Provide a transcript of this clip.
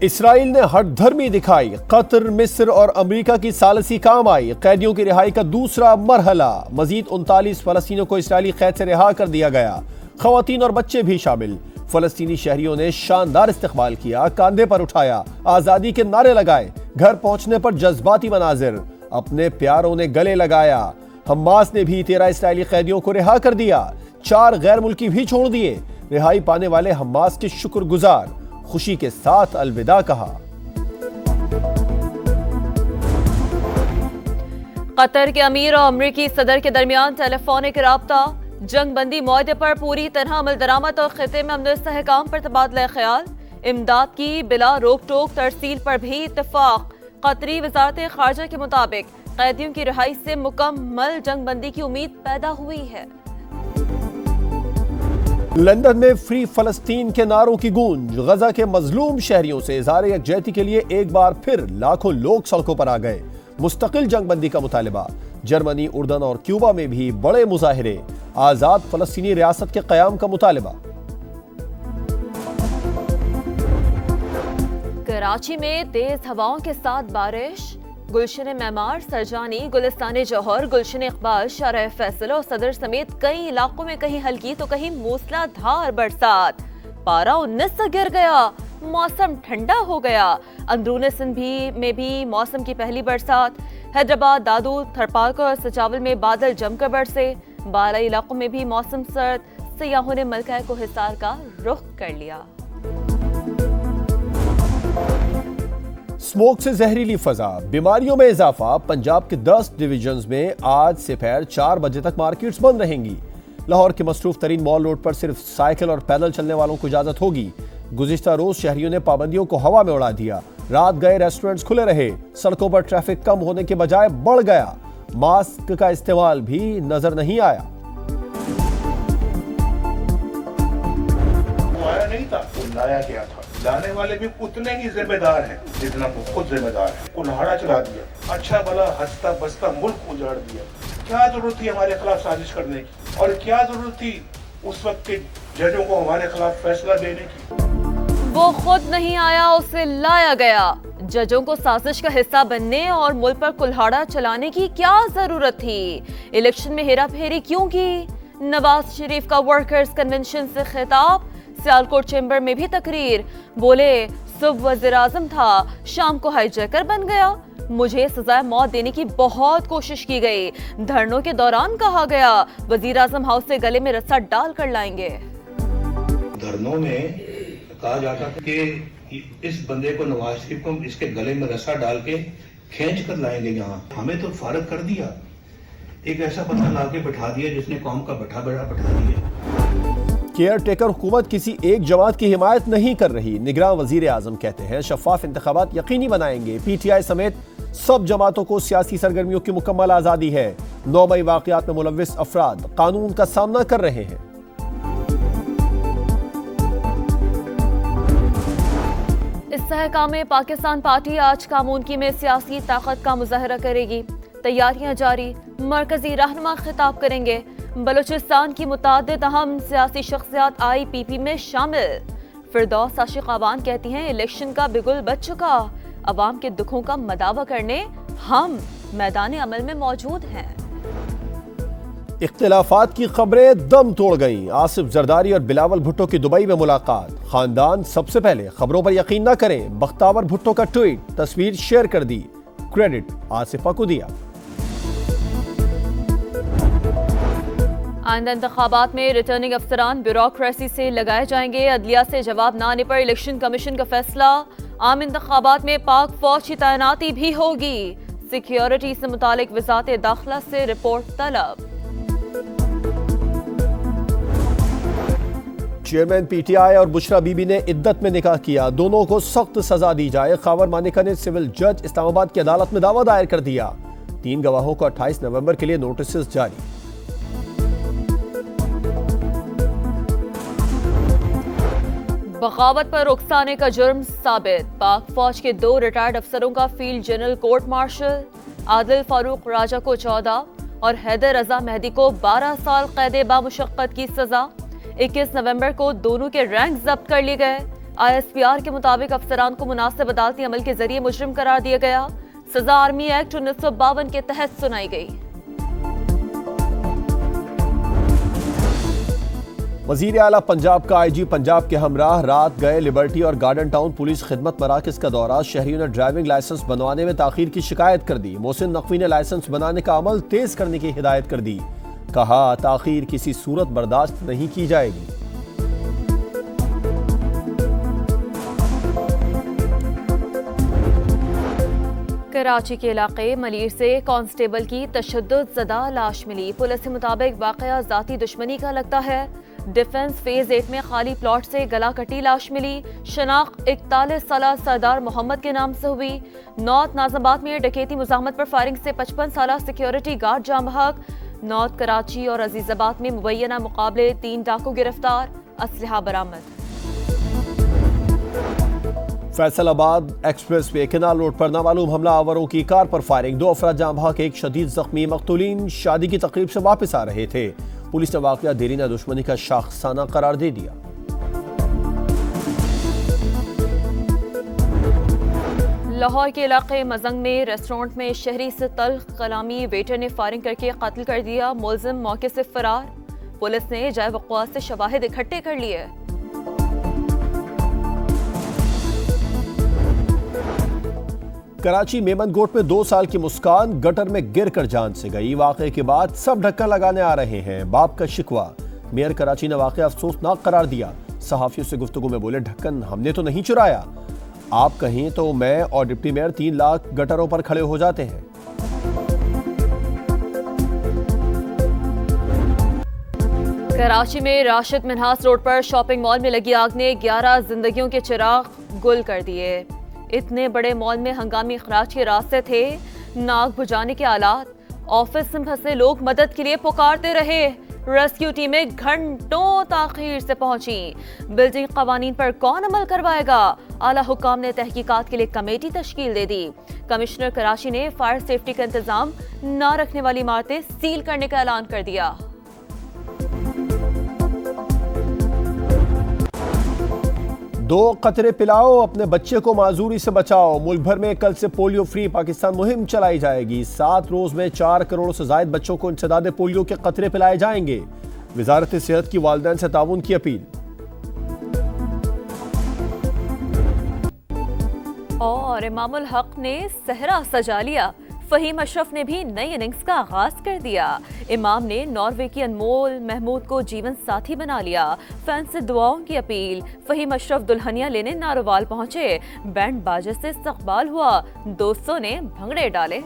اسرائیل نے ہٹ دھرمی دکھائی، قطر، مصر اور امریکہ کی ثالثی کام آئی، قیدیوں کی رہائی کا دوسرا مرحلہ، مزید 39 فلسطینیوں کو اسرائیلی قید سے رہا کر دیا گیا، خواتین اور بچے بھی شامل۔ فلسطینی شہریوں نے شاندار استقبال کیا، کاندھے پر اٹھایا، آزادی کے نعرے لگائے، گھر پہنچنے پر جذباتی مناظر، اپنے پیاروں نے گلے لگایا۔ حماس نے بھی 13 اسرائیلی قیدیوں کو رہا کر دیا، 4 غیر ملکی بھی چھوڑ دیے۔ رہائی پانے والے حماس کے شکر گزار، خوشی کے ساتھ الوداع کہا۔ قطر کے امیر اور امریکی صدر کے درمیان ٹیلی فونک رابطہ، جنگ بندی معاہدے پر پوری طرح عمل درآمد اور خطے میں امن و استحکام پر تبادلہ خیال، امداد کی بلا روک ٹوک ترسیل پر بھی اتفاق۔ قطری وزارت خارجہ کے مطابق قیدیوں کی رہائی سے مکمل جنگ بندی کی امید پیدا ہوئی ہے۔ لندن میں فری فلسطین کے نعروں کی گونج، غزہ کے مظلوم شہریوں سے اظہار یکجہتی کے لیے ایک بار پھر لاکھوں لوگ سڑکوں پر آ گئے۔ مستقل جنگ بندی کا مطالبہ، جرمنی، اردن اور کیوبا میں بھی بڑے مظاہرے، آزاد فلسطینی ریاست کے قیام کا مطالبہ۔ کراچی میں تیز ہواؤں کے ساتھ بارش، گلشن معمار، سرجانی، گلستان جوہر، گلشن اقبال، شارع فیصل اور صدر سمیت کئی علاقوں میں کہیں ہلکی تو کہیں موسلا دھار برسات، پارہ 19 سے گر گیا، موسم ٹھنڈا ہو گیا۔ اندرون سندھ میں بھی موسم کی پہلی برسات، حیدرآباد، دادو، تھرپالکر اور سچاول میں بادل جم کر برسے، بالائی علاقوں میں بھی موسم سرد، سیاحوں نے ملکہ کوہستار کا رخ کر لیا۔ سموک سے زہریلی فضا، بیماریوں میں اضافہ، پنجاب کے 10 ڈویژنز میں آج سے پھر 4 بجے تک مارکیٹس بند رہیں گی۔ لاہور کے مصروف ترین مال روڈ پر صرف سائیکل اور پیدل چلنے والوں کو اجازت ہوگی۔ گزشتہ روز شہریوں نے پابندیوں کو ہوا میں اڑا دیا، رات گئے ریسٹورنٹس کھلے رہے، سڑکوں پر ٹریفک کم ہونے کے بجائے بڑھ گیا، ماسک کا استعمال بھی نظر نہیں آیا۔ آیا نہیں تھا، لایا گیا تھا، لانے والے بھی اتنے ہی ذمہ دار ہیں جتنا وہ خود ذمہ دار ہے۔ کلہاڑا چلا دیا، اچھا بھلا ہنستا بستا ملک اجاڑ دیا۔ کیا ضرورت تھی ہمارے خلاف سازش کرنے کی، اور کیا ضرورت تھی اس وقت کے ججوں کو ہمارے خلاف فیصلہ دینے کی؟ وہ خود نہیں آیا، اسے لایا گیا۔ ججوں کو سازش کا حصہ بننے اور ملک پر کلہاڑا چلانے کی کیا ضرورت تھی؟ الیکشن میں ہیرا پھیری کیوں کی؟ نواز شریف کا ورکرز کنونشن سے خطاب، سیالکوٹ چیمبر میں بھی تقریر، بولے صبح وزیر اعظم تھا، شام کو ہائی جیکر بن گیا، مجھے سزائے موت دینے کی بہت کوشش کی گئی، دھرنوں کے دوران کہا گیا وزیر اعظم ہاؤس سے گلے میں رسا ڈال کر لائیں گے۔ دھرنوں میں کہا جاتا تھا کہ اس بندے کو، نواز شریف کو، اس کے گلے میں رسا ڈال کے کھینچ کر لائیں گے یہاں۔ ہمیں تو فارغ کر دیا، ایک ایسا بندہ لا کے بٹھا دیا جس نے قوم کا بٹھا دیا۔ کیئر ٹیکر حکومت کسی ایک جماعت کی حمایت نہیں کر رہی، نگراں وزیر اعظم کہتے ہیں شفاف انتخابات یقینی بنائیں گے، پی ٹی آئی سمیت سب جماعتوں کو سیاسی سرگرمیوں کی مکمل آزادی ہے، 9 مئی واقعات میں ملوث افراد قانون کا سامنا کر رہے ہیں۔ استحکام پاکستان پارٹی آج کامونکی میں سیاسی طاقت کا مظاہرہ کرے گی، تیاریاں جاری، مرکزی رہنما خطاب کریں گے۔ بلوچستان کی متعدد اہم سیاسی شخصیات آئی پی پی میں شامل۔ فردوس عاشق عوان کہتی ہیں الیکشن کا بگل بچ چکا، عوام کے دکھوں کا مداوع کرنے ہم میدان عمل میں موجود ہیں۔ اختلافات کی خبریں دم توڑ گئیں، آصف زرداری اور بلاول بھٹو کی دبئی میں ملاقات، خاندان سب سے پہلے، خبروں پر یقین نہ کریں، بختاور بھٹو کا ٹویٹ، تصویر شیئر کر دی، کریڈٹ آصفہ کو دیا۔ آئندہ انتخابات میں ریٹرننگ افسران بیوروکریسی سے لگائے جائیں گے، عدلیہ سے جواب نہ آنے پر الیکشن کمیشن کا فیصلہ، عام انتخابات میں پاک فوج کی تعیناتی بھی ہوگی، سیکیورٹی سے متعلق وزارت داخلہ سے رپورٹ طلب۔ چیئرمین پی ٹی آئی اور بشرا بی بی نے عدت میں نکاح کیا، دونوں کو سخت سزا دی جائے، خاور مانیکا نے سول جج اسلام آباد کی عدالت میں دعویٰ دائر کر دیا، 3 گواہوں کو 28 نومبر کے لیے نوٹسز جاری۔ بغاوت پر اکسانے کا جرم ثابت، پاک فوج کے 2 ریٹائرڈ افسروں کا فیلڈ جنرل کورٹ مارشل، عادل فاروق راجہ کو 14 اور حیدر رضا مہدی کو 12 سال قید بامشقت کی سزا۔ 21 نومبر کو دونوں کے رینک ضبط کر لیے گئے، ISPR کے مطابق افسران کو مناسب عدالتی عمل کے ذریعے مجرم قرار دیا گیا. سزا آرمی ایکٹ 1952 کے تحت سنائی گئی. وزیر اعلیٰ پنجاب کا IG پنجاب کے ہمراہ رات گئے لبرٹی اور گارڈن ٹاؤن پولیس خدمت مراکز کا دورہ. شہریوں نے ڈرائیونگ لائسنس بنوانے میں تاخیر کی شکایت کر دی. محسن نقوی نے لائسنس بنانے کا عمل تیز کرنے کی ہدایت کر دی. کہا تاخیر کسی صورت برداشت نہیں کی جائے گی. کراچی کے علاقے ملیر سے کانسٹیبل کی تشدد زدہ لاش ملی. پولیس کے مطابق واقعہ ذاتی دشمنی کا لگتا ہے. ڈیفنس فیز 8 میں خالی پلاٹ سے گلا کٹی لاش ملی. شناخت 41 سالہ سردار محمد کے نام سے ہوئی. نارتھ ناظم آباد میں ڈکیتی مزاحمت پر فائرنگ سے 55 سالہ سیکیورٹی گارڈ جاں بحق. نارتھ کراچی اور عزیز آباد میں مبینہ مقابلے 3 ڈاکو گرفتار. اسلحہ برآمد. فیصل آباد ایکسپریس وے کنال روڈ پر نامعلوم حملہ آوروں کی کار پر فائرنگ. 2 افراد جاں بحق، 1 شدید زخمی. مقتولین شادی کی تقریب سے واپس آ رہے تھے. پولیس نے واقعہ دیرینہ دشمنی کا شاخسانہ قرار دے دیا. لاہور کے علاقے مزنگ میں ریسٹورنٹ میں شہری سے تلخ کلامی ویٹر نے فائرنگ کر کے قتل کر دیا. ملزم موقع سے فرار. پولیس نے جائے وقوع سے شواہد اکٹھے کر لیے. کراچی میمن گوٹ میں 2 سال کی مسکان گٹر میں گر کر جان سے گئی. واقعے کے بعد سب ڈھکن لگانے آ رہے ہیں. باپ کا شکوہ. میئر کراچی نے واقعہ افسوسناک قرار دیا. صحافیوں سے گفتگو میں بولے ڈھکن ہم نے تو نہیں چرایا. آپ کہیں تو میں اور ڈپٹی میئر 3 لاکھ گٹروں پر کھڑے ہو جاتے ہیں. کراچی میں راشد منہاس روڈ پر شاپنگ مال میں لگی آگ نے 11 زندگیوں کے چراغ گل کر دیے. اتنے بڑے مال میں ہنگامی اخراج کے راستے تھے، ناک بجھانے کے آلات. آفس میں پھنسے لوگ مدد کے لیے پکارتے رہے. ریسکیو ٹیمیں گھنٹوں تاخیر سے پہنچی. بلڈنگ قوانین پر کون عمل کروائے گا؟ اعلیٰ حکام نے تحقیقات کے لیے کمیٹی تشکیل دے دی. کمشنر کراچی نے فائر سیفٹی کا انتظام نہ رکھنے والی عمارتیں سیل کرنے کا اعلان کر دیا. دو قطرے پلاؤ اپنے بچے کو معذوری سے بچاؤ. ملک بھر میں کل سے پولیو فری پاکستان مہم چلائی جائے گی. 7 روز میں 4 کروڑ سے زائد بچوں کو انسداد پولیو کے قطرے پلائے جائیں گے. وزارت صحت کی والدین سے تعاون کی اپیل. اور امام الحق نے صحرا سجا لیا. فہیم اشرف نے بھی نئی اننگز کا آغاز کر دیا. امام نے ناروے کی انمول محمود کو جیون ساتھی بنا لیا. فینس سے دعاؤں کی اپیل. فہیم اشرف دلہنیاں لینے ناروال پہنچے. بینڈ باجے سے استقبال ہوا. دوستوں نے بھنگڑے ڈالے.